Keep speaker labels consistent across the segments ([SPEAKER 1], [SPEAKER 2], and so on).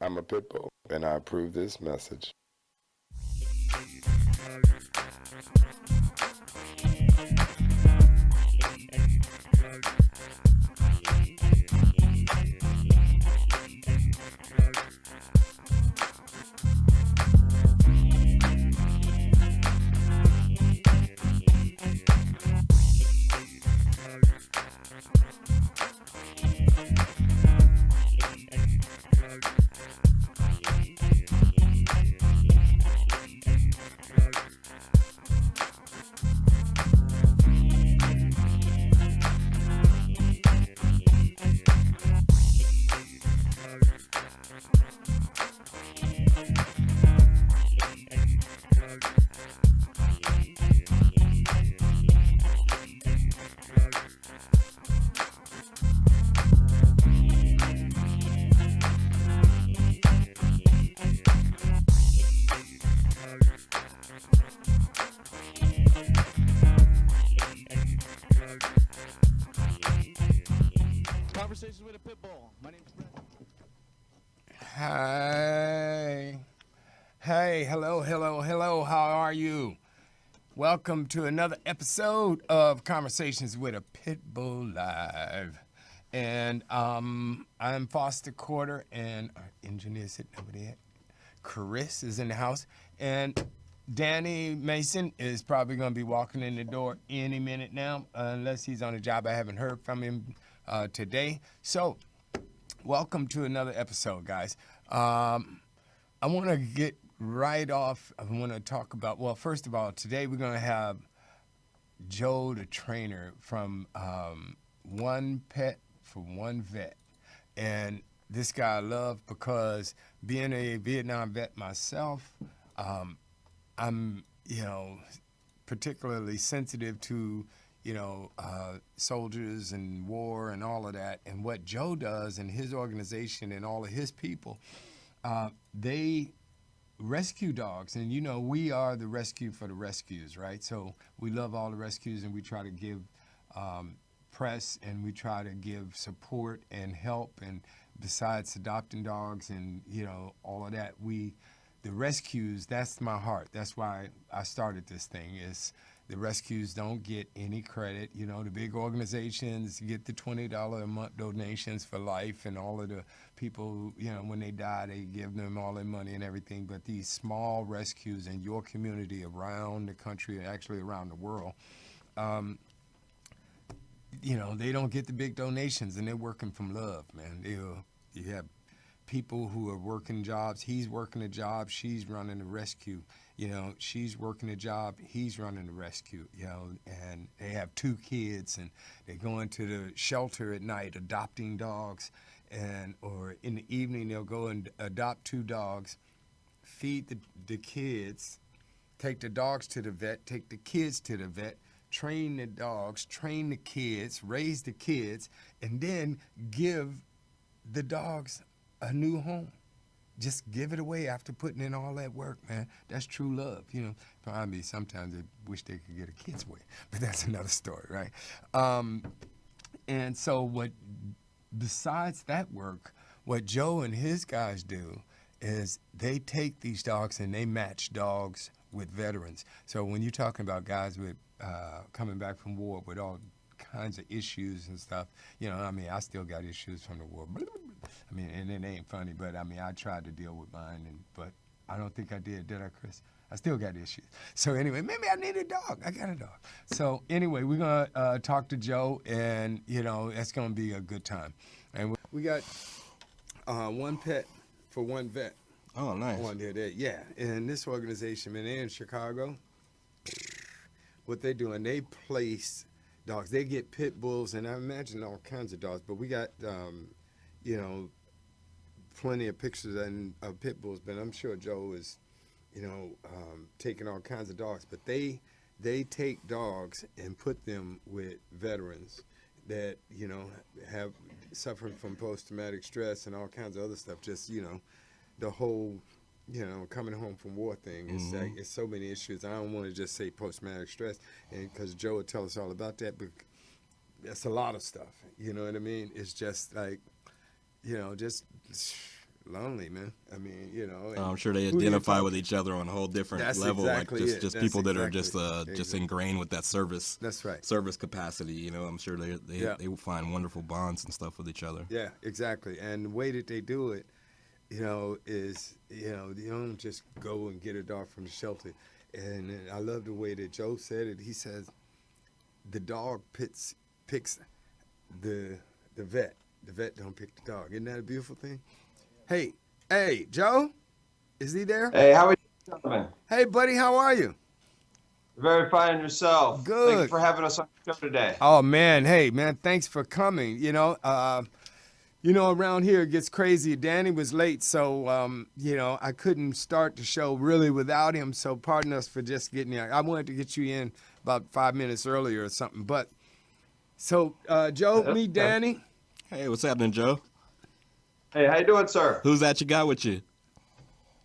[SPEAKER 1] I'm a pit bull, and I approve this message.
[SPEAKER 2] Conversations with a Pit Bull. My name's Brett.
[SPEAKER 3] Hi. Hey, hello. How are you? Welcome to another episode of Conversations with a Pit Bull Live. And I'm Foster Quarter, and our engineer sitting over there. Chris is in the house. And Danny Mason is probably going to be walking in the door any minute now, unless he's on a job. I haven't heard from him today. So, welcome to another episode, guys. I want to get right off. I want to talk about, well, first of all, today we're going to have Joe the trainer from 1pet1vet. And this guy I love because being a Vietnam vet myself, I'm, particularly sensitive to, soldiers and war and all of that. And what Joe does and his organization and all of his people, they rescue dogs. And, we are the rescue for the rescues, right? So we love all the rescues, and we try to give press, and we try to give support and help. And besides adopting dogs and, all of that, the rescues, that's my heart. That's why I started this thing, is the rescues don't get any credit. The big organizations get the $20 a month donations for life, and all of the people, when they die, they give them all their money and everything. But these small rescues in your community around the country, and actually around the world, they don't get the big donations, and they're working from love, man. You have people who are working jobs. He's working a job. She's running a rescue. She's working a job. He's running a rescue. And they have 2 kids, and they go into the shelter at night adopting dogs, or in the evening they'll go and adopt 2 dogs, feed the kids, take the dogs to the vet, take the kids to the vet, train the dogs, train the kids, raise the kids, and then give the dogs a new home. Just give it away after putting in all that work, man. That's true love. Probably sometimes they wish they could get a kid's way, but that's another story, right? And so besides that work, what Joe and his guys do is they take these dogs and they match dogs with veterans. So when you're talking about guys with coming back from war with all kinds of issues and stuff, I still got issues from the war. And it ain't funny, but I tried to deal with mine, but I don't think I did I, Chris? I still got issues. So anyway, maybe I need a dog. I got a dog. So anyway, we're gonna talk to Joe, and it's gonna be a good time. And we got 1pet1vet.
[SPEAKER 4] Oh, nice.
[SPEAKER 3] On there, yeah. And this organization, man, they're in Chicago. What they doing? They place dogs. They get pit bulls, and I imagine all kinds of dogs. But we got plenty of pictures of pit bulls, but I'm sure Joe is, taking all kinds of dogs. But they take dogs and put them with veterans that, have suffering from post-traumatic stress and all kinds of other stuff. Just, the whole, coming home from war thing. It's like, it's so many issues. I don't want to just say post-traumatic stress, and because Joe would tell us all about that, but that's a lot of stuff. You know what I mean? It's just like, just lonely, man. I mean, you know.
[SPEAKER 4] I'm sure they
[SPEAKER 3] who do you
[SPEAKER 4] identify
[SPEAKER 3] talk-
[SPEAKER 4] with each other on a whole different
[SPEAKER 3] That's
[SPEAKER 4] level,
[SPEAKER 3] exactly
[SPEAKER 4] like
[SPEAKER 3] it.
[SPEAKER 4] just
[SPEAKER 3] That's
[SPEAKER 4] people that are
[SPEAKER 3] exactly
[SPEAKER 4] just ingrained with that service.
[SPEAKER 3] That's right.
[SPEAKER 4] Service capacity. You know, I'm sure
[SPEAKER 3] Yeah.
[SPEAKER 4] they will find wonderful bonds and stuff with each other.
[SPEAKER 3] Yeah, exactly. And the way that they do it, you know, is, you know, you don't just go and get a dog from the shelter. And I love the way that Joe said it. He says the dog picks the vet. The vet don't pick the dog. Isn't that a beautiful thing? Hey, Joe? Is he there?
[SPEAKER 5] Hey, how are you doing?
[SPEAKER 3] Hey, buddy, how are you?
[SPEAKER 5] Very fine yourself.
[SPEAKER 3] Good.
[SPEAKER 5] Thank you for having us on the show today.
[SPEAKER 3] Oh, man. Hey, man, thanks for coming. You know, around here it gets crazy. Danny was late, so, you know, I couldn't start the show really without him, so pardon us for just getting here. I wanted to get you in about 5 minutes earlier or something. But, so, Joe, meet Danny.
[SPEAKER 4] Hey, what's happening, Joe?
[SPEAKER 5] Hey, how you doing, sir?
[SPEAKER 4] Who's that you got with you?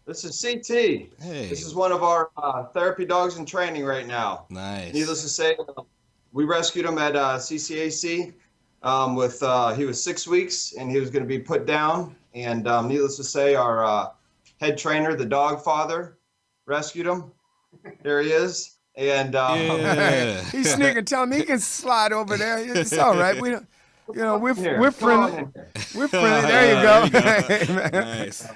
[SPEAKER 5] This is CT.
[SPEAKER 4] Hey.
[SPEAKER 5] This is one of our therapy dogs in training right now.
[SPEAKER 4] Nice.
[SPEAKER 5] Needless to say, we rescued him at CCAC. He was 6 weeks, and he was going to be put down. And needless to say, our head trainer, the dog father, rescued him. There he is. And
[SPEAKER 4] Yeah.
[SPEAKER 3] He's sneaking, telling me he can slide over there. It's all right. We don't, you know, we're
[SPEAKER 5] Come
[SPEAKER 3] friendly.
[SPEAKER 5] on in here.
[SPEAKER 3] We're friendly. There you go.
[SPEAKER 4] There you go.
[SPEAKER 3] Hey, man.
[SPEAKER 4] Nice.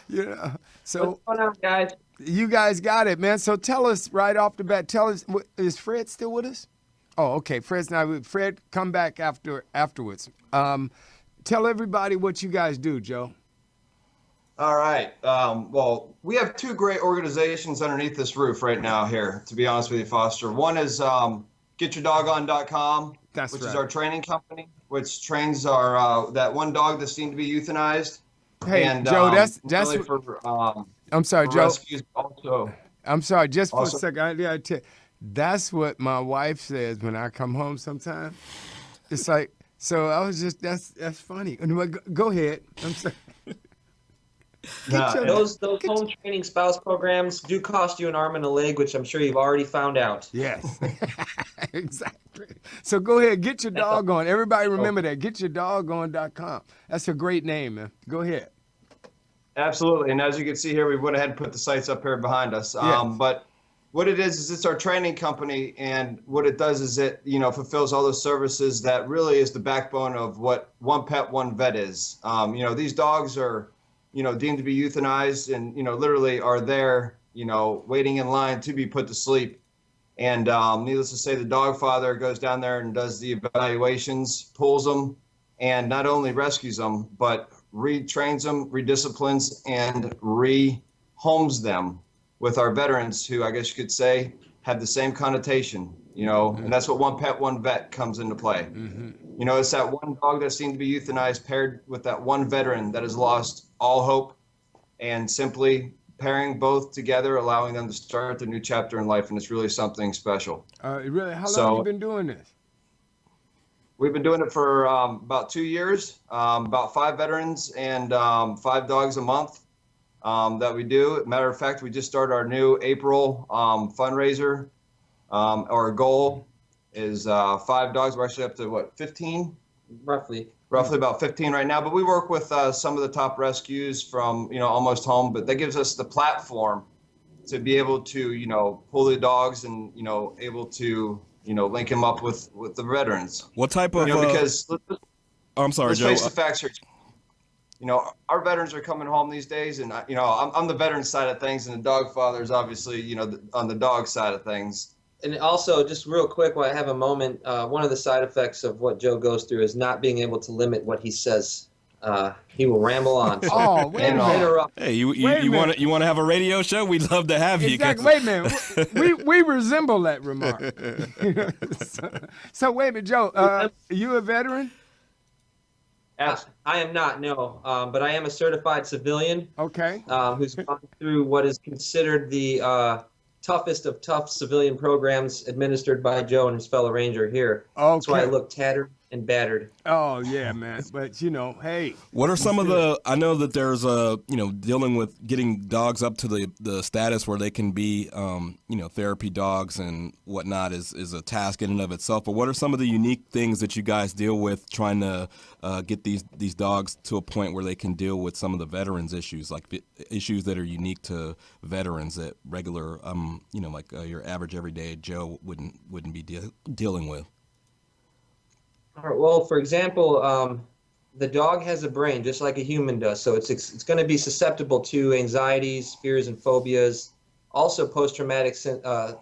[SPEAKER 3] You know, so
[SPEAKER 5] What's going on, guys?
[SPEAKER 3] you guys got it, man. So tell us right off the bat. Tell us, is Fred still with us? Oh, okay. Fred's not with. Fred, come back afterwards. Tell everybody what you guys do, Joe.
[SPEAKER 5] All right. Well, we have two great organizations underneath this roof right now here, to be honest with you, Foster. One is GetYourDogOn.com,
[SPEAKER 3] That's
[SPEAKER 5] which
[SPEAKER 3] right.
[SPEAKER 5] is our training company, which trains our that one dog that's deemed to be euthanized.
[SPEAKER 3] Hey,
[SPEAKER 5] and,
[SPEAKER 3] Joe, that's
[SPEAKER 5] really
[SPEAKER 3] what,
[SPEAKER 5] for
[SPEAKER 3] I'm sorry,
[SPEAKER 5] for
[SPEAKER 3] Joe.
[SPEAKER 5] rescues also.
[SPEAKER 3] I'm sorry, just for
[SPEAKER 5] Also-
[SPEAKER 3] a second. I gotta tell you, that's what my wife says when I come home sometimes. It's like, so I was just, that's funny. Anyway, go ahead. I'm sorry.
[SPEAKER 5] Nah,
[SPEAKER 3] your-
[SPEAKER 6] Those home training spouse programs do cost you an arm and a leg, which I'm sure you've already found out.
[SPEAKER 3] Yes, exactly. So go ahead, get your dog on. Everybody remember that. GetYourDogOn.com. That's a great name, man. Go ahead.
[SPEAKER 5] Absolutely. And as you can see here, we went ahead and put the sites up here behind us.
[SPEAKER 3] Yes.
[SPEAKER 5] But what it is it's our training company, and what it does is it, you know, fulfills all those services that really is the backbone of what 1pet1vet is. You know, these dogs are, you know, deemed to be euthanized and, you know, literally are there, you know, waiting in line to be put to sleep. And needless to say, the dog father goes down there and does the evaluations, pulls them, and not only rescues them, but retrains them, redisciplines, and rehomes them with our veterans who, I guess you could say, have the same connotation, you know, and that's what 1pet1vet comes into play. You know, it's that one dog that seemed to be euthanized paired with that one veteran that has lost all hope, and simply pairing both together, allowing them to start the new chapter in life, and it's really something special.
[SPEAKER 3] Really, how long
[SPEAKER 5] So-
[SPEAKER 3] have you been doing this?
[SPEAKER 5] We've been doing it for about 2 years, about 5 veterans and 5 dogs a month that we do. Matter of fact, we just started our new April fundraiser. Our goal is 5 dogs. We're actually up to, what, 15?
[SPEAKER 6] Roughly.
[SPEAKER 5] Roughly about 15 right now. But we work with some of the top rescues from, you know, almost home. But that gives us the platform to be able to, you know, pull the dogs and, you know, able to, you know, link them up with the veterans.
[SPEAKER 4] What type of?
[SPEAKER 5] You know, because
[SPEAKER 4] I'm sorry,
[SPEAKER 5] let's
[SPEAKER 4] Joe.
[SPEAKER 5] face the facts here. You know, our veterans are coming home these days, and you know, I'm the veteran side of things, and the dog father is obviously, you know, on the dog side of things.
[SPEAKER 6] And also, just real quick, while I have a moment, one of the side effects of what Joe goes through is not being able to limit what he says. He will ramble on. So
[SPEAKER 3] Oh, wait a
[SPEAKER 5] And,
[SPEAKER 3] minute.
[SPEAKER 6] interrupt.
[SPEAKER 4] Hey, you
[SPEAKER 3] Wait a
[SPEAKER 4] want
[SPEAKER 3] minute.
[SPEAKER 4] to have a radio show? We'd love to have you.
[SPEAKER 3] Exactly. Wait a minute. We resemble that remark. so wait a minute, Joe. You a veteran?
[SPEAKER 6] I am not, no, but I am a certified civilian
[SPEAKER 3] Okay.
[SPEAKER 6] who's gone through what is considered the toughest of tough civilian programs administered by Joe and his fellow ranger here. That's why I
[SPEAKER 3] Okay.
[SPEAKER 6] look tattered and battered.
[SPEAKER 3] Oh yeah, man. But you know, hey,
[SPEAKER 4] What are some of the? I know that there's dealing with getting dogs up to the status where they can be therapy dogs and whatnot is a task in and of itself. But what are some of the unique things that you guys deal with trying to get these dogs to a point where they can deal with some of the veterans issues, like issues that are unique to veterans that regular your average everyday Joe wouldn't be dealing with?
[SPEAKER 6] All right, well, for example, the dog has a brain just like a human does, so it's going to be susceptible to anxieties, fears, and phobias, also post-traumatic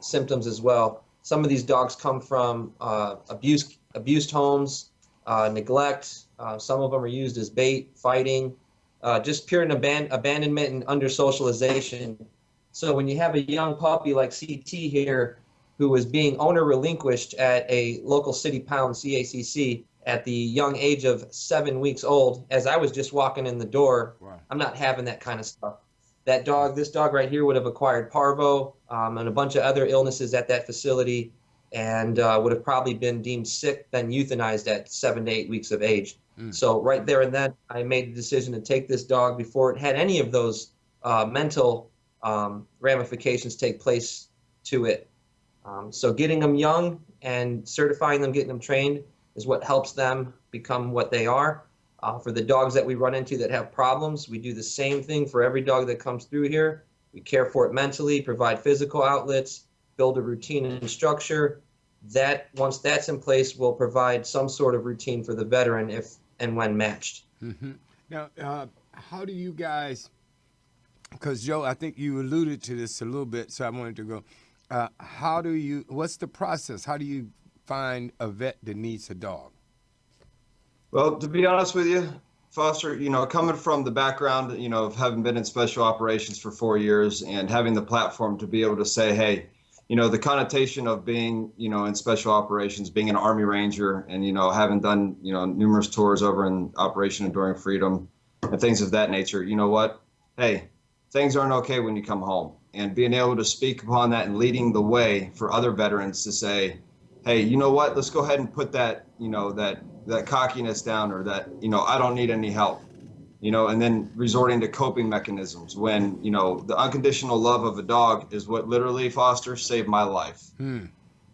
[SPEAKER 6] symptoms as well. Some of these dogs come from abused homes, neglect. Some of them are used as bait, fighting, just pure abandonment and under-socialization. So when you have a young puppy like CT here, who was being owner relinquished at a local city pound, CACC, at the young age of 7 weeks old, as I was just walking in the door.
[SPEAKER 3] Wow.
[SPEAKER 6] I'm not having that kind of stuff. This dog right here would have acquired parvo and a bunch of other illnesses at that facility, and would have probably been deemed sick, then euthanized at 7 to 8 weeks of age. So right there and then, I made the decision to take this dog before it had any of those mental ramifications take place to it. So getting them young and certifying them, getting them trained is what helps them become what they are. For the dogs that we run into that have problems, we do the same thing for every dog that comes through here. We care for it mentally, provide physical outlets, build a routine and structure. That, once that's in place, will provide some sort of routine for the veteran if and when matched.
[SPEAKER 3] Mm-hmm. Now, how do you guys, because Joe, I think you alluded to this a little bit, so I wanted to go, what's the process? How do you find a vet that needs a dog?
[SPEAKER 5] Well, to be honest with you, Foster, coming from the background, of having been in special operations for 4 years and having the platform to be able to say, hey, the connotation of being, in special operations, being an Army Ranger and, having done, numerous tours over in Operation Enduring Freedom and things of that nature, you know what? Hey, things aren't okay when you come home. And being able to speak upon that and leading the way for other veterans to say, hey, you know what, let's go ahead and put that, that cockiness down, or that, I don't need any help, and then resorting to coping mechanisms when, the unconditional love of a dog is what literally, Foster, saved my life.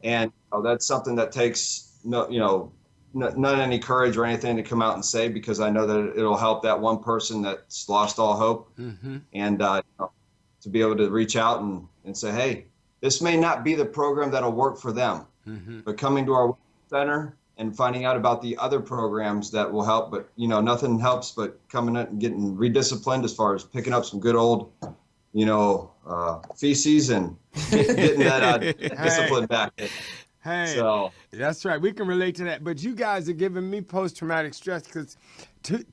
[SPEAKER 5] And that's something that takes not any courage or anything to come out and say, because I know that it'll help that one person that's lost all hope. And to be able to reach out and say, hey, this may not be the program that'll work for them, but coming to our center and finding out about the other programs that will help. But, nothing helps but coming in and getting redisciplined as far as picking up some good old, feces and getting that discipline back.
[SPEAKER 3] Hey,
[SPEAKER 5] so
[SPEAKER 3] that's right. We can relate to that. But you guys are giving me post-traumatic stress because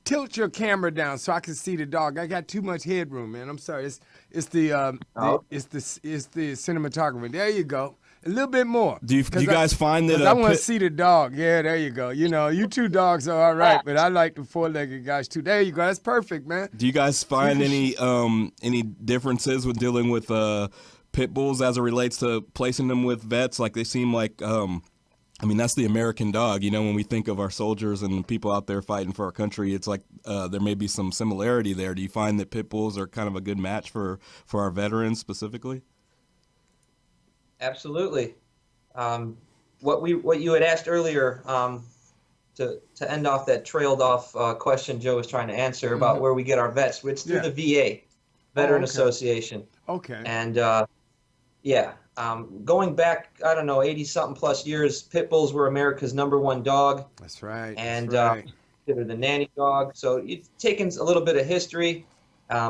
[SPEAKER 3] tilt your camera down so I can see the dog. I got too much headroom, man. I'm sorry. It's the cinematographer. There you go. A little bit more.
[SPEAKER 4] Do you guys find that?
[SPEAKER 3] I want to see the dog. Yeah, there you go. You two dogs are all right, but I like the four-legged guys too. There you go. That's perfect, man.
[SPEAKER 4] Do you guys find any differences with dealing with pit bulls as it relates to placing them with vets? Like, they seem like, that's the American dog. When we think of our soldiers and people out there fighting for our country, it's like there may be some similarity there. Do you find that pit bulls are kind of a good match for our veterans specifically?
[SPEAKER 6] Absolutely. What you had asked earlier, to end off that trailed off question Joe was trying to answer about where we get our vets, which through the VA, Veteran Association.
[SPEAKER 3] Okay.
[SPEAKER 6] And going back, I don't know, 80-something plus years, pit bulls were America's #1 dog.
[SPEAKER 3] That's right.
[SPEAKER 6] And
[SPEAKER 3] right.
[SPEAKER 6] They're the nanny dog. So it's taken a little bit of history,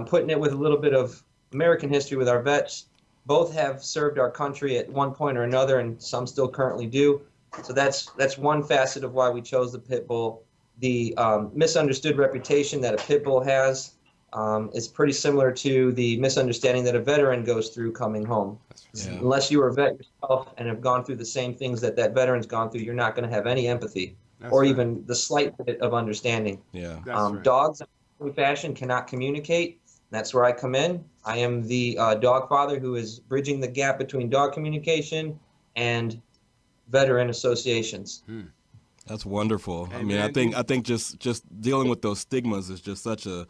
[SPEAKER 6] putting it with a little bit of American history with our vets. Both have served our country at one point or another, and some still currently do. So that's one facet of why we chose the pit bull. The misunderstood reputation that a pit bull has is pretty similar to the misunderstanding that a veteran goes through coming home. Yeah. Unless you are a vet yourself and have gone through the same things that veteran's gone through, you're not going to have any empathy or even the slight bit of understanding.
[SPEAKER 4] Yeah.
[SPEAKER 6] Dogs in fashion cannot communicate. That's where I come in. I am the dog father who is bridging the gap between dog communication and veteran associations.
[SPEAKER 4] That's wonderful.
[SPEAKER 3] Hey,
[SPEAKER 4] I mean,
[SPEAKER 3] man,
[SPEAKER 4] I think just dealing with those stigmas is just such a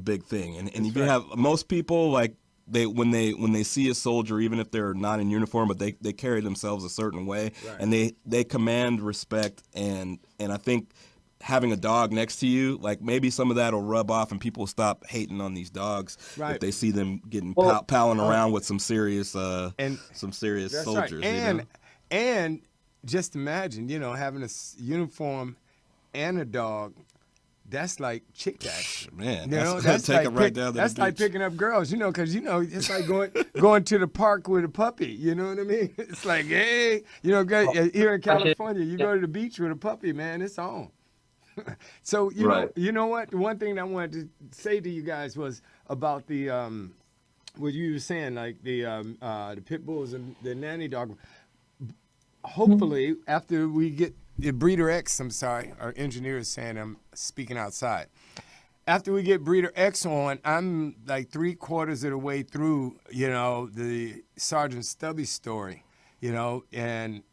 [SPEAKER 4] big thing. And if you
[SPEAKER 3] right.
[SPEAKER 4] have most people like when they see a soldier, even if they're not in uniform, but they carry themselves a certain way,
[SPEAKER 3] Right.
[SPEAKER 4] and they command respect. And I think having a dog next to you, like maybe some of that will rub off, and people stop hating on these dogs
[SPEAKER 3] Right.
[SPEAKER 4] if they see them getting
[SPEAKER 6] Well,
[SPEAKER 4] palling around with some serious
[SPEAKER 3] and
[SPEAKER 4] soldiers.
[SPEAKER 3] right.
[SPEAKER 4] You
[SPEAKER 3] And
[SPEAKER 4] know?
[SPEAKER 3] and just imagine, having a uniform and a dog. That's like chick action.
[SPEAKER 4] Man,
[SPEAKER 3] That's
[SPEAKER 4] take
[SPEAKER 3] like
[SPEAKER 4] it right down to the
[SPEAKER 3] that's like
[SPEAKER 4] beach.
[SPEAKER 3] picking up girls, because it's like going to the park with a puppy. You know what I mean? It's like, hey, here in California, you go to the beach with a puppy, man, it's on. So
[SPEAKER 5] Right.
[SPEAKER 3] you know what? The one thing that I wanted to say to you guys was about the what you were saying, like the pit bulls and the nanny dog. Hopefully, after we get the breeder X, I'm sorry, our engineer is saying I'm speaking outside. After we get breeder X on, I'm like 3/4 of the way through, the Sergeant Stubby story, and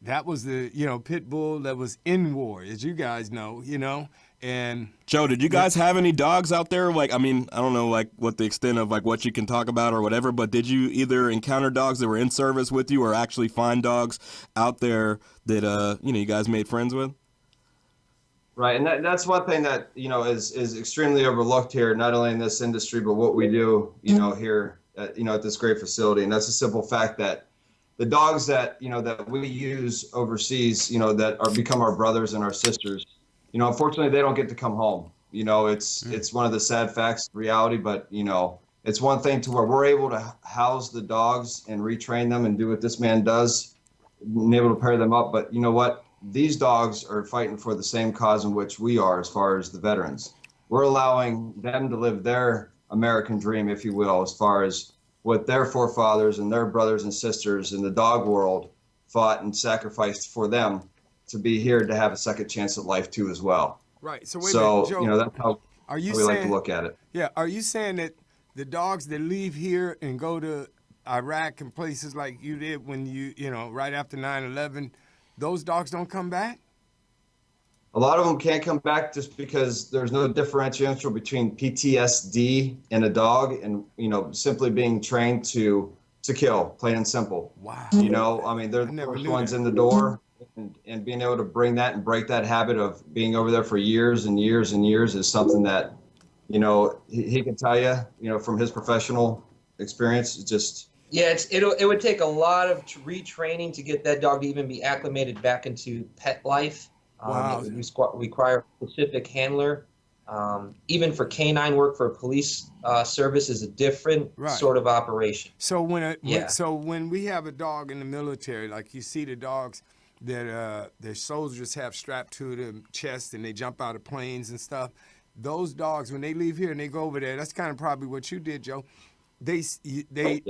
[SPEAKER 3] that was the, pit bull that was in war, as you guys know, and
[SPEAKER 4] Joe, did you guys have any dogs out there? Like, I mean, I don't know, like, what the extent of, like, what you can talk about or whatever, but did you either encounter dogs that were in service with you or actually find dogs out there that, you guys made friends with?
[SPEAKER 5] Right, and that's one thing that is extremely overlooked here, not only in this industry, but what we do, here, at this great facility, and that's the simple fact that the dogs that that we use overseas, that become our brothers and our sisters, unfortunately they don't get to come home. It's one of the sad facts, reality, but it's one thing to where we're able to house the dogs and retrain them and do what this man does, and able to pair them up. But you know what? These dogs are fighting for the same cause in which we are, as far as the veterans. We're allowing them to live their American dream, if you will, as far as what their forefathers and their brothers and sisters in the dog world fought and sacrificed for them to be here to have a second chance at life too, as well.
[SPEAKER 3] right. So wait a minute, Joe,
[SPEAKER 5] that's how
[SPEAKER 3] are you
[SPEAKER 5] we
[SPEAKER 3] saying,
[SPEAKER 5] like to look at it.
[SPEAKER 3] Yeah, are you saying that the dogs that leave here and go to Iraq and places like you did when right after 9/11, those dogs don't come back?
[SPEAKER 5] A lot of them can't come back just because there's no differential between PTSD and a dog and, simply being trained to kill, plain and simple.
[SPEAKER 3] Wow.
[SPEAKER 5] I mean, they're the
[SPEAKER 3] never
[SPEAKER 5] first
[SPEAKER 3] knew
[SPEAKER 5] ones
[SPEAKER 3] that.
[SPEAKER 5] in the door, and being able to bring that and break that habit of being over there for years and years and years is something that, he can tell you, from his professional experience. It's just.
[SPEAKER 6] Yeah, it would take a lot of retraining to get that dog to even be acclimated back into pet life.
[SPEAKER 3] Wow.
[SPEAKER 6] It would require a specific handler. Even for canine work for a police service is a different
[SPEAKER 3] Right.
[SPEAKER 6] sort of operation.
[SPEAKER 3] So
[SPEAKER 6] Yeah.
[SPEAKER 3] when we have a dog in the military, like you see the dogs that their soldiers have strapped to their chest and they jump out of planes and stuff, those dogs, when they leave here and they go over there, that's kind of probably what you did, Joe.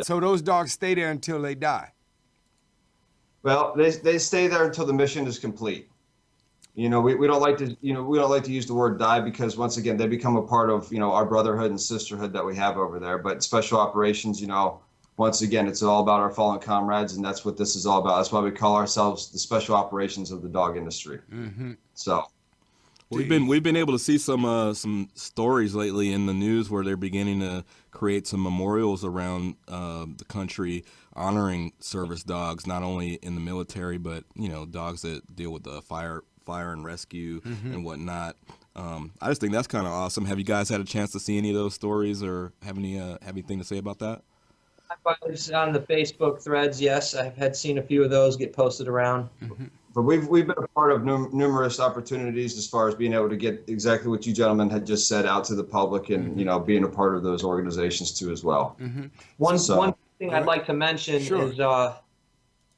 [SPEAKER 3] So those dogs stay there until they die.
[SPEAKER 5] Well, they stay there until the mission is complete. We don't like to use the word die, because once again they become a part of our brotherhood and sisterhood that we have over there. But special operations, once again, it's all about our fallen comrades, and that's what this is all about. That's why we call ourselves the special operations of the dog industry.
[SPEAKER 3] Mm-hmm.
[SPEAKER 5] So.
[SPEAKER 4] We've been able to see some stories lately in the news where they're beginning to create some memorials around the country honoring service dogs, not only in the military but dogs that deal with the fire and rescue and whatnot. I just think that's kind of awesome. Have you guys had a chance to see any of those stories or have anything to say about that?
[SPEAKER 6] On the Facebook threads, yes, I've had seen a few of those get posted around.
[SPEAKER 3] Mm-hmm.
[SPEAKER 5] But we've been a part of numerous opportunities as far as being able to get exactly what you gentlemen had just said out to the public, and being a part of those organizations too as well.
[SPEAKER 3] Mm-hmm.
[SPEAKER 6] One thing I'd like to mention
[SPEAKER 3] Sure.
[SPEAKER 6] is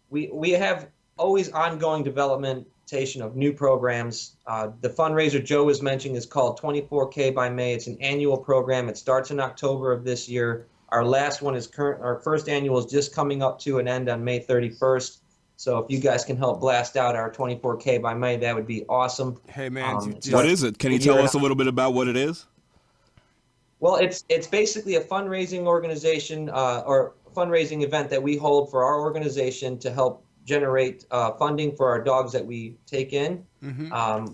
[SPEAKER 6] we have always ongoing developmentation of new programs. The fundraiser Joe was mentioning is called 24K by May. It's an annual program. It starts in October of this year. Our last one is our first annual is just coming up to an end on May 31st. So if you guys can help blast out our 24K by May, that would be awesome.
[SPEAKER 3] Hey man,
[SPEAKER 4] What is it? Can you tell us a little bit about what it is?
[SPEAKER 6] Well, it's basically a fundraising organization or fundraising event that we hold for our organization to help generate funding for our dogs that we take in.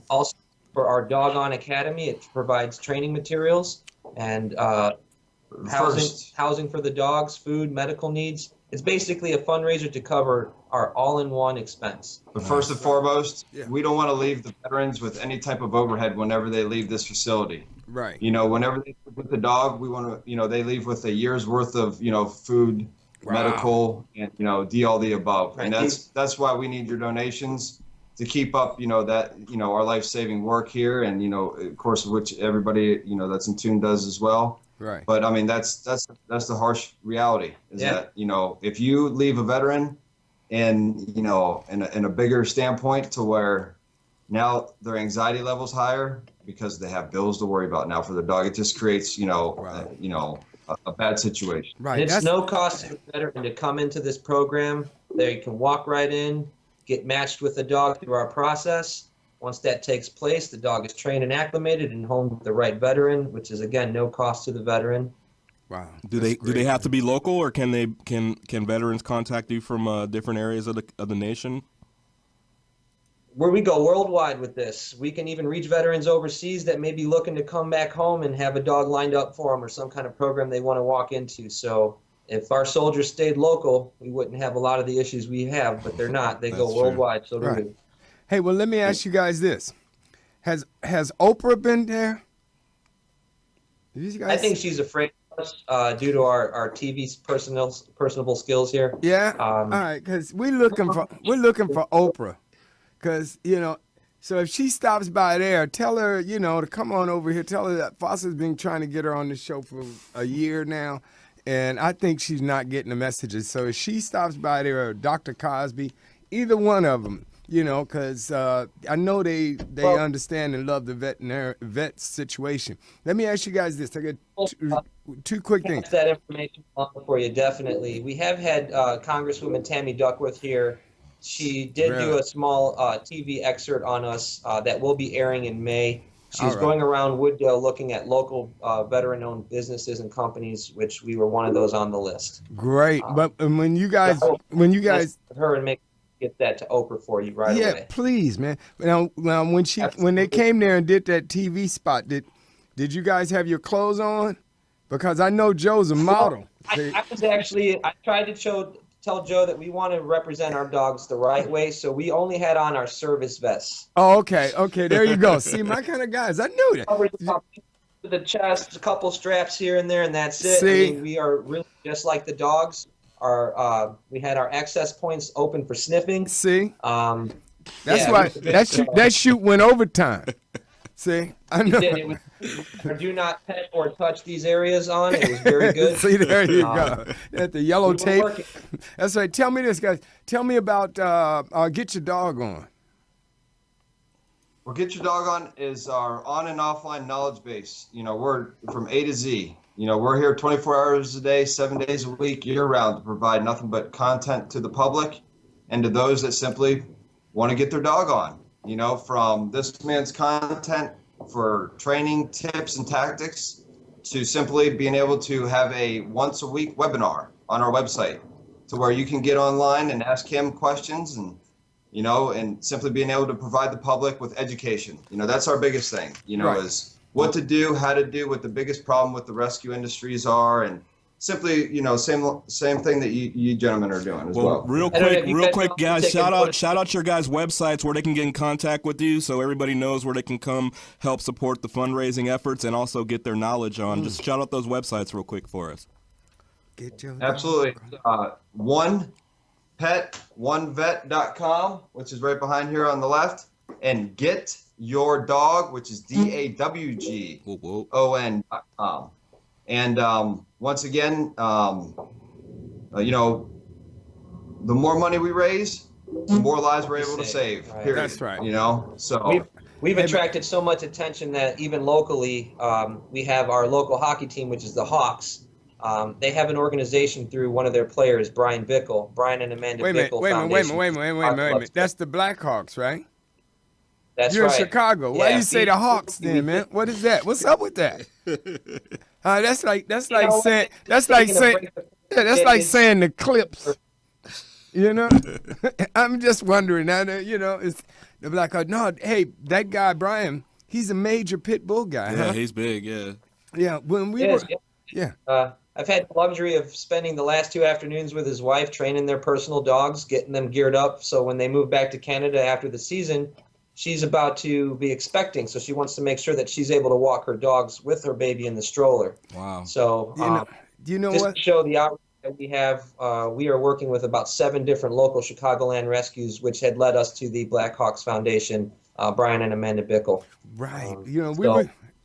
[SPEAKER 6] Also, for our Dog-On Academy, it provides training materials and housing for the dogs, food, medical needs. It's basically a fundraiser to cover our all-in-one expense.
[SPEAKER 5] But first and foremost, we don't want to leave the veterans with any type of overhead whenever they leave this facility.
[SPEAKER 3] Right.
[SPEAKER 5] You know, whenever they leave with the dog, we want to, you know, they leave with a year's worth of, you know, food, medical, and, you know, all the above.
[SPEAKER 6] Right.
[SPEAKER 5] And that's why we need your donations to keep up, you know, that, you know, our life-saving work here, and, you know, of course, which everybody, you know, that's in tune does as well.
[SPEAKER 3] Right.
[SPEAKER 5] But I mean, that's the harsh reality is that, you know, if you leave a veteran and, you know, in a bigger standpoint to where now their anxiety level's higher because they have bills to worry about now for their dog, it just creates, you know, a bad situation.
[SPEAKER 6] Right. It's no cost to the veteran to come into this program. They can walk right in, get matched with the dog through our process. Once that takes place, the dog is trained and acclimated and home with the right veteran, which is, again, no cost to the veteran.
[SPEAKER 3] Wow.
[SPEAKER 4] Do they have to be local, or can veterans contact you from different areas of the nation?
[SPEAKER 6] Where we go worldwide with this, we can even reach veterans overseas that may be looking to come back home and have a dog lined up for them or some kind of program they want to walk into. So if our soldiers stayed local, we wouldn't have a lot of the issues we have, but they're not. They go worldwide. So do we.
[SPEAKER 3] Hey, well, let me ask you guys this: Has Oprah been there?
[SPEAKER 6] I think she's afraid of us due to our TV's personable skills here.
[SPEAKER 3] Yeah. All right, because we're looking for Oprah, because you know. So if she stops by there, tell her, you know, to come on over here. Tell her that Foster's been trying to get her on the show for a year now, and I think she's not getting the messages. So if she stops by there, or Dr. Cosby, either one of them. You know, because I know they understand and love the vet situation. Let me ask you guys this. I got two quick things.
[SPEAKER 6] That information for you, definitely. We have had Congresswoman Tammy Duckworth here. She did do a small TV excerpt on us that will be airing in May. She's going around Wooddale looking at local veteran-owned businesses and companies, which we were one of those on the list.
[SPEAKER 3] Great, but when you guys
[SPEAKER 6] her and get that to Oprah for you right away.
[SPEAKER 3] Yeah, please, man. Now when they came there and did that TV spot, did you guys have your clothes on? Because I know Joe's a model.
[SPEAKER 6] I tried to tell Joe that we want to represent our dogs the right way, so we only had on our service vests.
[SPEAKER 3] Oh, okay, there you go. See, my kind of guys, I knew that.
[SPEAKER 6] Cover the top of the chest, a couple straps here and there, and that's it.
[SPEAKER 3] See?
[SPEAKER 6] I mean, we are really just like the dogs. We had our access points open for sniffing.
[SPEAKER 3] See, that's why that shoot went overtime. See, I know.
[SPEAKER 6] It was, do not pet or touch these areas on. It was very good.
[SPEAKER 3] See, there you go. At the yellow tape. That's right. Tell me this, guys. Tell me about Get Your Dog On.
[SPEAKER 5] Well, Get Your Dog On is our on and offline knowledge base. You know, we're from A to Z. You know, we're here 24 hours a day, 7 days a week, year-round to provide nothing but content to the public and to those that simply want to get their dog on. You know, from this man's content for training tips and tactics to simply being able to have a once-a-week webinar on our website to where you can get online and ask him questions and, you know, and simply being able to provide the public with education. You know, that's our biggest thing, you know, is what to do, how to do, what the biggest problem with the rescue industries are, and simply, you know, same thing that you gentlemen are doing as well.
[SPEAKER 4] Real quick, guys, shout out your guys' websites where they can get in contact with you, so everybody knows where they can come help support the fundraising efforts and also get their knowledge on. Just shout out those websites real quick for us.
[SPEAKER 5] Absolutely. 1pet1vet.com, which is right behind here on the left, and Get Your Dog, which is DaWg.com. And once again, you know, the more money we raise, the more lives we're able to save. Period.
[SPEAKER 3] That's right.
[SPEAKER 5] You know, so
[SPEAKER 6] we've attracted so much attention that even locally, we have our local hockey team, which is the Hawks. They have an organization through one of their players, Brian Bickle. Brian and Amanda Bickle. Wait a
[SPEAKER 3] minute. That's the Blackhawks, right?
[SPEAKER 6] That's
[SPEAKER 3] You're
[SPEAKER 6] right.
[SPEAKER 3] in Chicago. Why you say the Hawks then, man? What is that? What's up with that? That's like saying the Clips. You know, I'm just wondering. It's they're like, oh, no, hey, that guy Brian, he's a major pit bull guy.
[SPEAKER 4] Yeah,
[SPEAKER 3] huh?
[SPEAKER 4] he's big. Yeah.
[SPEAKER 3] Yeah. When we
[SPEAKER 6] Yes,
[SPEAKER 3] were, yeah.
[SPEAKER 6] I've had the luxury of spending the last 2 afternoons with his wife, training their personal dogs, getting them geared up. So when they move back to Canada after the season, she's about to be expecting. So she wants to make sure that she's able to walk her dogs with her baby in the stroller.
[SPEAKER 4] Wow.
[SPEAKER 6] So
[SPEAKER 3] Do you know
[SPEAKER 6] just
[SPEAKER 3] what?
[SPEAKER 6] to show the outreach that we have, we are working with about 7 different local Chicagoland rescues, which had led us to the Blackhawks Foundation, Brian and Amanda Bickle.
[SPEAKER 3] Right.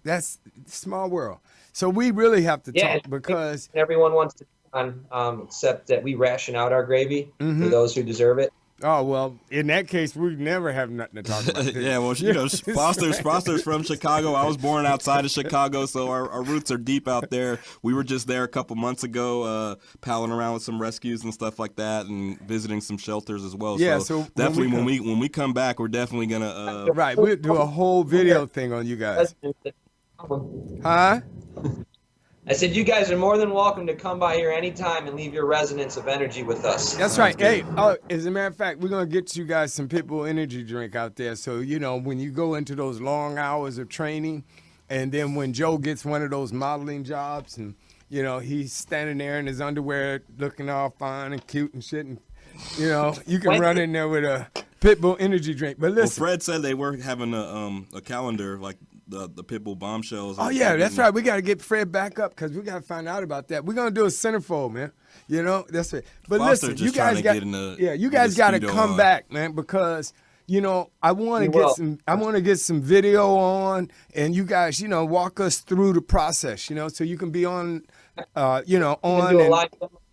[SPEAKER 3] That's small world. So we really have to talk because
[SPEAKER 6] everyone wants to on, except that we ration out our gravy for those who deserve it.
[SPEAKER 3] oh well, in that case, we never have nothing to talk about.
[SPEAKER 4] Yeah, well, Foster's from Chicago. I was born outside of Chicago, so our roots are deep out there. We were just there a couple months ago, palling around with some rescues and stuff like that, and visiting some shelters as well.
[SPEAKER 3] Yeah,
[SPEAKER 4] so
[SPEAKER 3] so
[SPEAKER 4] definitely when we come back, we're definitely gonna
[SPEAKER 3] right, we'll do a whole video thing on you guys. Huh?
[SPEAKER 6] I said, you guys are more than welcome to come by here anytime and leave your resonance of energy with us.
[SPEAKER 3] That's right. Hey, as a matter of fact, we're going to get you guys some Pitbull energy drink out there. So, when you go into those long hours of training, and then when Joe gets one of those modeling jobs and, he's standing there in his underwear looking all fine and cute and shit, and, you can run in there with a Pitbull energy drink. But listen.
[SPEAKER 4] Well, Fred said they were having a calendar, like the Pitbull bombshells.
[SPEAKER 3] Oh, yeah, that's right. We got to get Fred back up because we got to find out about that. We're going to do a centerfold, man. That's it. But
[SPEAKER 4] Foster
[SPEAKER 3] listen,
[SPEAKER 4] just
[SPEAKER 3] you guys got you guys got to come back, man, because I want to get some video on, and you guys, walk us through the process, so you can be on on
[SPEAKER 6] do a live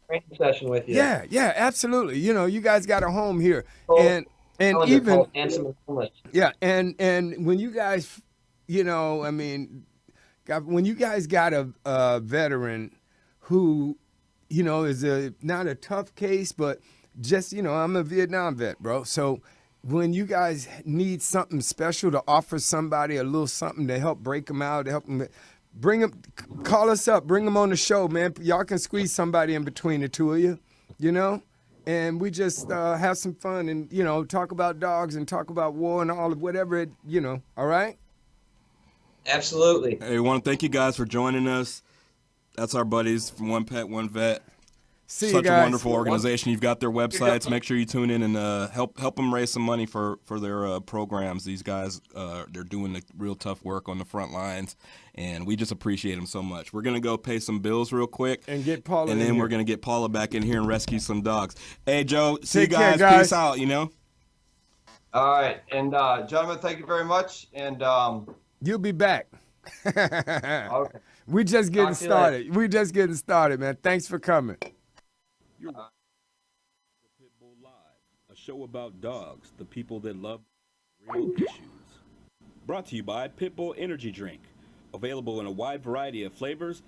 [SPEAKER 6] training session with you.
[SPEAKER 3] Yeah, absolutely. You guys got a home here.
[SPEAKER 6] Oh,
[SPEAKER 3] and even
[SPEAKER 6] Handsome and
[SPEAKER 3] yeah, and when you guys when you guys got a veteran who, is not a tough case, but just, I'm a Vietnam vet, bro. So when you guys need something special to offer somebody a little something to help break them out, to help them, call us up, bring them on the show, man. Y'all can squeeze somebody in between the two of you, and we just have some fun and, talk about dogs and talk about war and all of whatever all right?
[SPEAKER 6] Absolutely.
[SPEAKER 4] Hey, we want to thank you guys for joining us. That's our buddies from 1pet1vet.
[SPEAKER 3] See
[SPEAKER 4] Such
[SPEAKER 3] you guys.
[SPEAKER 4] a wonderful organization. You've got their websites. Make sure you tune in and help them raise some money for their programs. These guys, they're doing the real tough work on the front lines, and we just appreciate them so much. We're going to go pay some bills real quick.
[SPEAKER 3] And get Paula
[SPEAKER 4] And then
[SPEAKER 3] in
[SPEAKER 4] we're
[SPEAKER 3] here.
[SPEAKER 4] going to get Paula back in here and rescue some dogs. Hey, Joe, see you
[SPEAKER 3] Take care,
[SPEAKER 4] guys.
[SPEAKER 3] guys.
[SPEAKER 4] Peace out,
[SPEAKER 5] All right. And gentlemen, thank you very much. And
[SPEAKER 3] You'll be back.
[SPEAKER 5] okay.
[SPEAKER 3] We just getting
[SPEAKER 6] Talk to you
[SPEAKER 3] started. We just getting started, man. Thanks for coming.
[SPEAKER 4] Pitbull Live, a show about dogs, the people that love real issues. Brought to you by Pitbull Energy Drink, available in a wide variety of flavors.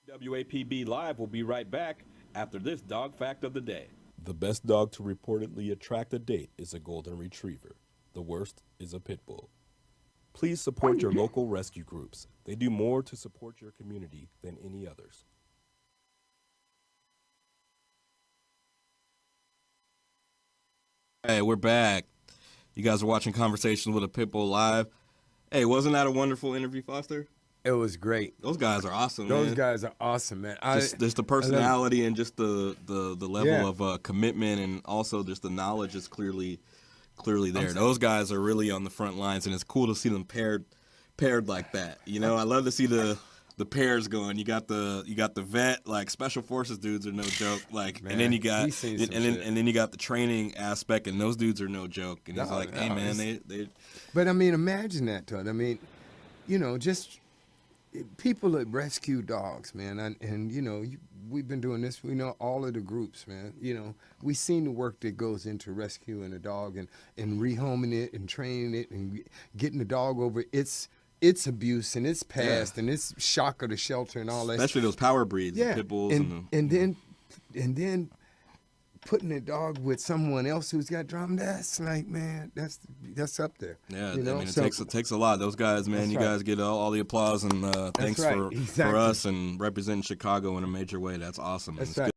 [SPEAKER 4] WAPB Live will be right back after this dog fact of the day.
[SPEAKER 7] The best dog to reportedly attract a date is a golden retriever. The worst is a pit bull. Please support your local rescue groups. They do more to support your community than any others.
[SPEAKER 4] Hey, we're back. You guys are watching Conversations with a Pitbull Live. Hey, wasn't that a wonderful interview, Foster?
[SPEAKER 3] It was great.
[SPEAKER 4] Those guys are awesome,
[SPEAKER 3] Those
[SPEAKER 4] man.
[SPEAKER 3] guys are awesome, man.
[SPEAKER 4] Just the personality and just the level
[SPEAKER 3] Yeah.
[SPEAKER 4] of commitment, and also just the knowledge is clearly there. Those guys are really on the front lines, and it's cool to see them paired like that. I love to see the pairs going. You got the vet, like special forces dudes are no joke. Like,
[SPEAKER 3] Man,
[SPEAKER 4] and then you got
[SPEAKER 3] he's seen some shit.
[SPEAKER 4] and then you got the training aspect, and those dudes are no joke. And it's like, hey man, they.
[SPEAKER 3] But imagine that, Todd. Just people that rescue dogs, man. And we've been doing this. We know all of the groups, man. We've seen the work that goes into rescuing a dog and rehoming it and training it and getting the dog over its abuse and its past and its shock of the shelter and all that.
[SPEAKER 4] Especially those power breeds, the
[SPEAKER 3] Yeah,
[SPEAKER 4] pit bulls,
[SPEAKER 3] and then putting a dog with someone else who's got drama. That's like, man, that's up there.
[SPEAKER 4] Yeah,
[SPEAKER 3] it
[SPEAKER 4] takes a lot. Those guys, man,
[SPEAKER 3] That's
[SPEAKER 4] you
[SPEAKER 3] right.
[SPEAKER 4] guys get all the applause, and thanks
[SPEAKER 3] right,
[SPEAKER 4] for
[SPEAKER 3] exactly.
[SPEAKER 4] us and representing Chicago in a major way. That's awesome.
[SPEAKER 3] That's
[SPEAKER 4] It's
[SPEAKER 3] right.
[SPEAKER 4] good.